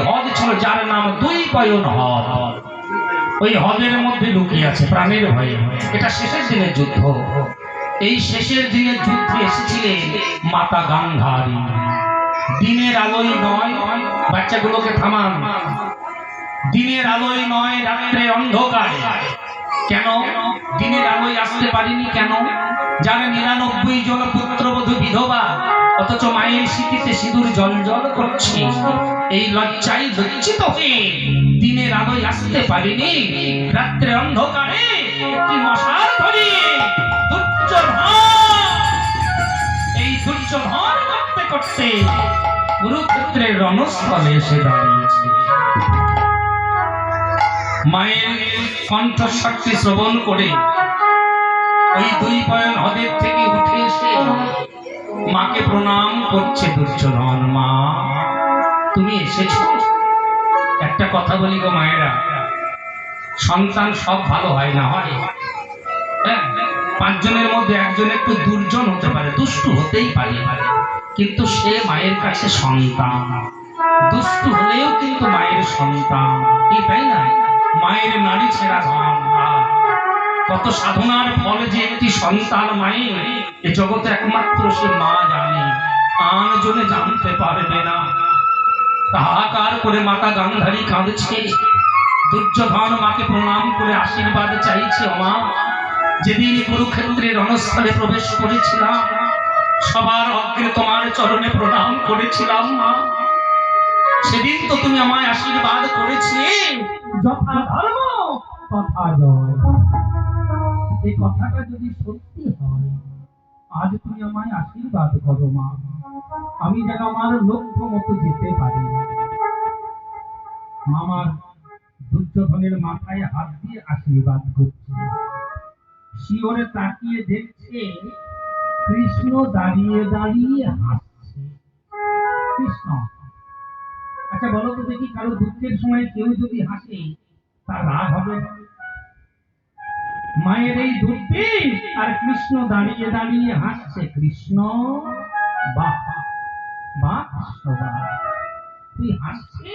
হ্রদ ছিল যার নাম দুই পয়ন হ্রদ। ওই হ্রদের মধ্যে লুকিয়ে আছে প্রাণের ভয়ে। এটা শেষের দিনের যুদ্ধ। এই শেষের দিনের যুদ্ধে এসেছিলেন মাতা গান্ধারী। দিনের আলোয় নয়, বাচ্চাগুলোকে থামান, দিনের আলোয় নয়, রাত্রে অন্ধকারে। কেন দিনের আলোয় আসতে পারিনি? কেন? যারা 99 জন পুত্রবধূ বিধবা, অথচ মায়ের স্মৃতিতে সিঁদুর জল করছে, এই লজ্জায় লজ্জিত হয়ে দিনের আলোয় আসতে পারিনি। রাত্রে অন্ধকারে একটি মশাল ধরিয়ে এই দুর্যোধন করতে করতে কুরুক্ষেত্রের রণস্থলে এসে দাঁড়িয়েছে। মায়ের কণ্ঠস্বরটি শ্রবণ করে ওই দুই পয়ন হ্রদের থেকে উঠে এসে মাকে প্রণাম করছে দুর্যোধন। মা, তুমি এসেছো? একটা কথা বলি গো মায়েরা, সন্তান সব ভালো হয় না, হয়? হ্যাঁ, 5 জনের মধ্যে একজন একটু দুর্জন হতে পারে, দুষ্টু হতেই পারে, কিন্তু সে মায়ের কাছে সন্তান। দুষ্টু হলেও কিন্তু মায়ের সন্তান, কি তাই না? মায়ের নারী ছেঁড়া ধন। কত সাধনার ফল যে একটি সন্তান মায়ের, এ জগতে একমাত্র সে মা জানে, আন জনে জানতে পারবে না। হাহাকার করে মাতা গান্ধারী কাঁদছে। দুর্যোধন মাকে প্রণাম করে আশীর্বাদ চাইছে। মা, যেদিন কুরুক্ষেত্রের রণস্থলে প্রবেশ করেছিলাম, সবার অগ্রে তোমার চরণে প্রণাম করেছিলাম। মা, সেদিন তো তুমি আমায় আশীর্বাদ করেছিলে, যথা ধর্ম তথা জয়। এই কথাটা যদি সত্যি হয়, আজ তুমি আমায় আশীর্বাদ করো মা, আমি যেন আমার লক্ষ্য মতো যেতে পারি। মামার দুর্যোধনের মাথায় হাত দিয়ে আশীর্বাদ করছে। শিওরে তাকিয়ে দেখছে কৃষ্ণ দাঁড়িয়ে দাঁড়িয়ে হাসছে। কৃষ্ণ, আচ্ছা বলো তো দেখি, কারো দুঃখের সময় কেউ যদি হাসে তার রাগ হবে না? মায়ের এই দুঃখে আর কৃষ্ণ দাঁড়িয়ে দাঁড়িয়ে হাসছে। কৃষ্ণ, বাহ বাহ, কৃষ্ণ বাহ, তুই হাসছিস।